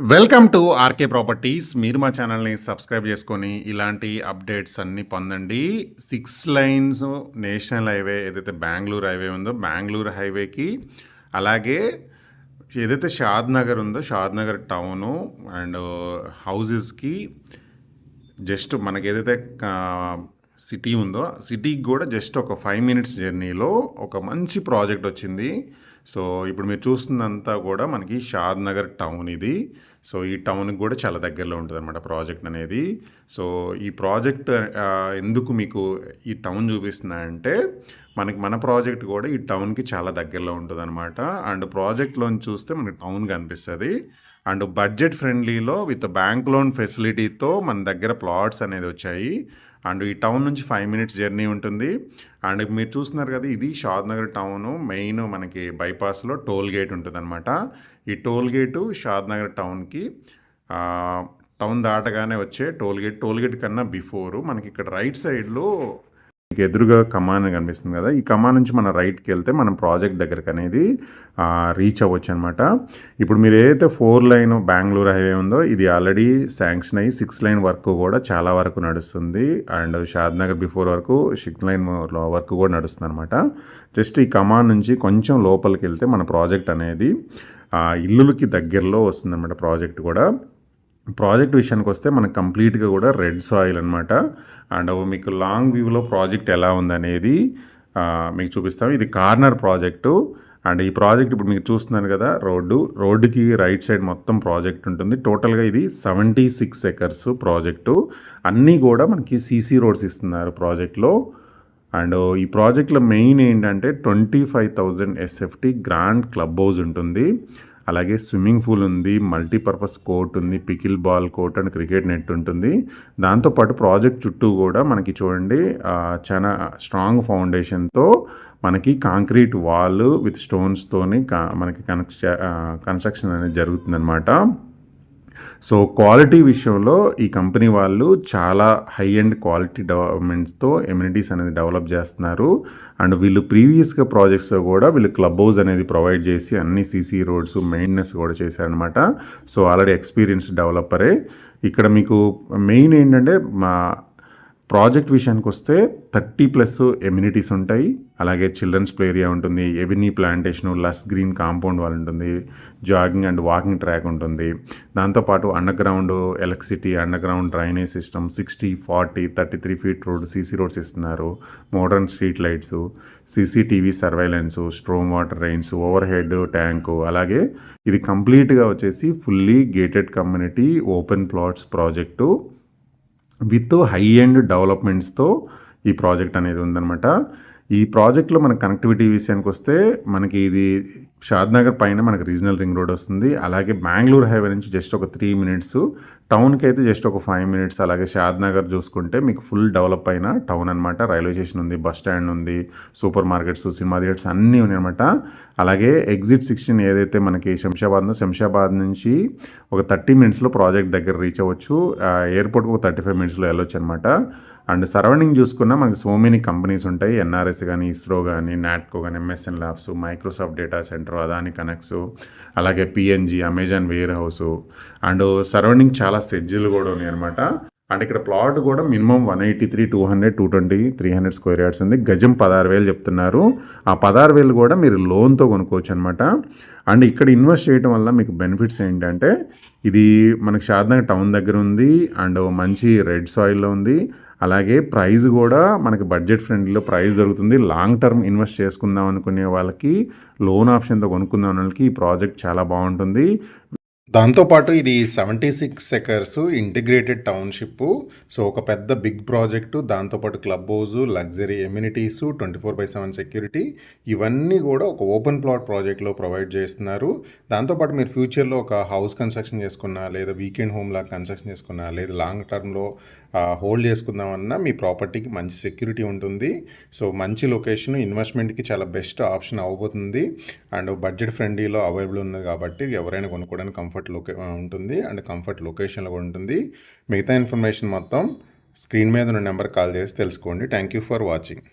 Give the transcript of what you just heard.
Welcome to RK properties. మీరు మా ఛానల్ని సబ్స్క్రైబ్ చేసుకొని ఇలాంటి అప్డేట్స్ అన్నీ పొందండి. 6 లైన్స్ నేషనల్ హైవే ఏదైతే బెంగళూరు హైవే ఉందో బెంగళూరు హైవేకి, అలాగే ఏదైతే షాద్ నగర్ ఉందో షాద్ నగర్ టౌను అండ్ హౌజెస్కి జస్ట్ మనకి ఏదైతే సిటీ ఉందో సిటీకి కూడా జస్ట్ ఒక 5 మినిట్స్ జర్నీలో ఒక మంచి ప్రాజెక్ట్ వచ్చింది. సో ఇప్పుడు మీరు చూస్తుందంతా కూడా మనకి షాద్ నగర్ టౌన్ ఇది. సో ఈ టౌన్కి కూడా చాలా దగ్గరలో ఉంటుంది అనమాట ప్రాజెక్ట్ అనేది. సో ఈ ప్రాజెక్ట్ ఎందుకు మీకు ఈ టౌన్ చూపిస్తున్నాయంటే మన ప్రాజెక్ట్ కూడా ఈ టౌన్కి చాలా దగ్గరలో ఉంటుంది అనమాట. అండ్ ప్రాజెక్ట్లోని చూస్తే మనకి టౌన్ కనిపిస్తుంది. అండ్ బడ్జెట్ ఫ్రెండ్లీలో విత్ బ్యాంక్ లోన్ ఫెసిలిటీతో మన దగ్గర ప్లాట్స్ అనేది వచ్చాయి. అండ్ ఈ టౌన్ నుంచి 5 మినిట్స్ జర్నీ ఉంటుంది. అండ్ మీరు చూస్తున్నారు కదా, ఇది షాద్ నగర్ టౌను మెయిన్ మనకి బైపాస్లో టోల్ గేట్ ఉంటుంది అనమాట. ఈ టోల్ గేటు షాద్ నగర్ టౌన్కి టౌన్ దాటగానే వచ్చే టోల్ గేట్ కన్నా బిఫోరు మనకి ఇక్కడ రైట్ సైడ్లో మీకు ఎదురుగా కమాన్ కనిపిస్తుంది కదా, ఈ కమాన్ నుంచి మనం రైట్కి వెళ్తే మనం ప్రాజెక్ట్ దగ్గరకు అనేది రీచ్ అవ్వచ్చు అనమాట. ఇప్పుడు మీరు ఏదైతే 4 లైన్ బెంగళూరు హైవే ఉందో ఇది ఆల్రెడీ శాంక్షన్ అయ్యి 6 లైన్ వర్క్ కూడా చాలా వరకు నడుస్తుంది. అండ్ షాద్ నగర్ బిఫోర్ వరకు 6 లైన్ వర్క్ కూడా నడుస్తుంది అనమాట. జస్ట్ ఈ కమాన్ నుంచి కొంచెం లోపలికి వెళ్తే మన ప్రాజెక్ట్ అనేది ఇల్లులకి దగ్గరలో వస్తుంది అనమాట. ప్రాజెక్ట్ విషయానికి వస్తే మనకు కంప్లీట్గా కూడా రెడ్ సాయిల్ అనమాట. అండ్ మీకు లాంగ్ వ్యూలో ప్రాజెక్ట్ ఎలా ఉందనేది మీకు చూపిస్తాం. ఇది కార్నర్ ప్రాజెక్టు. అండ్ ఈ ప్రాజెక్ట్ ఇప్పుడు మీకు చూస్తున్నారు కదా, రోడ్డుకి రైట్ సైడ్ మొత్తం ప్రాజెక్ట్ ఉంటుంది. టోటల్గా ఇది 76 ఎకర్స్ ప్రాజెక్టు. అన్నీ కూడా మనకి సీసీ రోడ్స్ ఇస్తున్నారు ప్రాజెక్ట్లో. అండ్ ఈ ప్రాజెక్ట్లో మెయిన్ ఏంటంటే 25,000 SFT గ్రాండ్ క్లబ్ హౌస్ ఉంటుంది. అలాగే స్విమ్మింగ్ పూల్ ఉంది, మల్టీపర్పస్ కోర్ట్ ఉంది, pickle ball court and cricket net ఉంటుంది. దాంతోపాటు ప్రాజెక్ట్ చుట్టూ కూడా మనకి చూడండి చాలా స్ట్రాంగ్ ఫౌండేషన్తో మనకి కాంక్రీట్ వాల్ విత్ స్టోన్స్తోని మనకి కన్స్ట్రక్షన్ అనేది జరుగుతుందన్నమాట. సో క్వాలిటీ విషయంలో ఈ కంపెనీ వాళ్ళు చాలా హై అండ్ క్వాలిటీ డెవలప్మెంట్స్తో ఎమ్యూనిటీస్ అనేది డెవలప్ చేస్తున్నారు. అండ్ వీళ్ళు ప్రీవియస్గా ప్రాజెక్ట్స్లో కూడా వీళ్ళు క్లబ్ హౌస్ అనేది ప్రొవైడ్ చేసి అన్ని సీసీ రోడ్స్ మెయింటెనెన్స్ కూడా చేశారనమాట. సో ఆల్రెడీ ఎక్స్పీరియన్స్ డెవలపరే. ఇక్కడ మీకు మెయిన్ ఏంటంటే మా ప్రాజెక్ట్ విషయానికి వస్తే 30+ ఎమ్యూనిటీస్ ఉంటాయి. అలాగే చిల్డ్రన్స్ ప్లే ఏరియా ఉంటుంది, avenue plantation, lush green compound wall ఉంటుంది, జాగింగ్ అండ్ వాకింగ్ ట్రాక్ ఉంటుంది. దాంతోపాటు underground electricity, underground drainage system, 60, 40, 33 feet road CC roads ఇస్తున్నారు. Modern street lights, CCTV surveillance, storm water drains, over head tank. అలాగే ఇది కంప్లీట్గా వచ్చేసి fully gated community open plots project with high end డెవలప్మెంట్స్తో ఈ project అనేది ఉందన్నమాట. ఈ ప్రాజెక్ట్లో మన కనెక్టివిటీ విషయానికి వస్తే మనకి ఇది షాద్ నగర్ పైన మనకి రీజనల్ రింగ్ రోడ్ వస్తుంది. అలాగే బెంగళూరు హైవే నుంచి జస్ట్ ఒక 3 మినిట్స్, టౌన్కి అయితే జస్ట్ ఒక 5 మినిట్స్. అలాగే షాద్ నగర్ చూసుకుంటే మీకు ఫుల్ డెవలప్ అయిన టౌన్ అనమాట. రైల్వే స్టేషన్ ఉంది, బస్ స్టాండ్ ఉంది, సూపర్ మార్కెట్స్, సినిమా థియేటర్స్ అన్నీ ఉన్నాయన్నమాట. అలాగే ఎగ్జిట్ 16 ఏదైతే మనకి శంషాబాద్ నుంచి ఒక 30 మినిట్స్లో ప్రాజెక్ట్ దగ్గర రీచ్ అవ్వచ్చు. ఎయిర్పోర్ట్కి ఒక 35 మినిట్స్లో వెళ్ళొచ్చు అనమాట. అండ్ సరౌండింగ్ చూసుకున్నా మనకి సో మెనీ కంపెనీస్ ఉంటాయి. NRS కానీ, ఇస్రో కానీ, నాట్కో కానీ, MSN labs, Microsoft data centre, Adani connects, అలాగే PNG, Amazon warehouse. And surrounding చాలా సెడ్జ్లు కూడా ఉన్నాయి అనమాట. అండ్ ఇక్కడ ప్లాట్ కూడా మినిమం 183, 200, 220, 300 స్క్వేర్ యార్డ్స్ ఉంది. గజం 16,000 చెప్తున్నారు. ఆ 16,000 కూడా మీరు లోన్తో కొనుక్కోవచ్చు అనమాట. అండ్ ఇక్కడ ఇన్వెస్ట్ చేయడం వల్ల మీకు బెనిఫిట్స్ ఏంటంటే ఇది మనకి షాద్ నగర్ టౌన్ దగ్గర ఉంది. అండ్ మంచి రెడ్ సాయిల్లో ఉంది. అలాగే ప్రైస్ కూడా మనకి బడ్జెట్ ఫ్రెండ్లీలో ప్రైస్ దొరుకుతుంది. లాంగ్ టర్మ్ ఇన్వెస్ట్ చేసుకుందాం అనుకునే వాళ్ళకి, లోన్ ఆప్షన్తో కొనుక్కుందాం అనే వాళ్ళకి ఈ ప్రాజెక్ట్ చాలా బాగుంటుంది. దాంతోపాటు ఇది 76 ఎకర్స్ ఇంటిగ్రేటెడ్ టౌన్షిప్. సో ఒక పెద్ద బిగ్ ప్రాజెక్టు, దాంతోపాటు క్లబ్ హౌస్, లగ్జరీ ఎమ్యూనిటీసు, 24/7 సెక్యూరిటీ, ఇవన్నీ కూడా ఒక ఓపెన్ ప్లాట్ ప్రాజెక్ట్లో ప్రొవైడ్ చేస్తున్నారు. దాంతోపాటు మీరు ఫ్యూచర్లో ఒక హౌస్ కన్స్ట్రక్షన్ చేసుకున్నా, లేదా వీకెండ్ హోమ్ లాగా కన్స్ట్రక్షన్ చేసుకున్నా, లేదా లాంగ్ టర్మ్లో హోల్డ్ చేసుకుందామన్నా మీ ప్రాపర్టీకి మంచి సెక్యూరిటీ ఉంటుంది. సో మంచి లొకేషన్, ఇన్వెస్ట్మెంట్కి చాలా బెస్ట్ ఆప్షన్ అవ్వబోతుంది. అండ్ బడ్జెట్ ఫ్రెండ్లీలో అవైలబుల్ ఉంది కాబట్టి ఎవరైనా కొనుక్కోవడానికి కంఫర్ట్ ఉంటుంది. అండ్ కంఫర్ట్ లొకేషన్లో ఉంటుంది. మిగతా ఇన్ఫర్మేషన్ మొత్తం స్క్రీన్ మీద ఉన్న నెంబర్ కాల్ చేసి తెలుసుకోండి. Thank you for watching.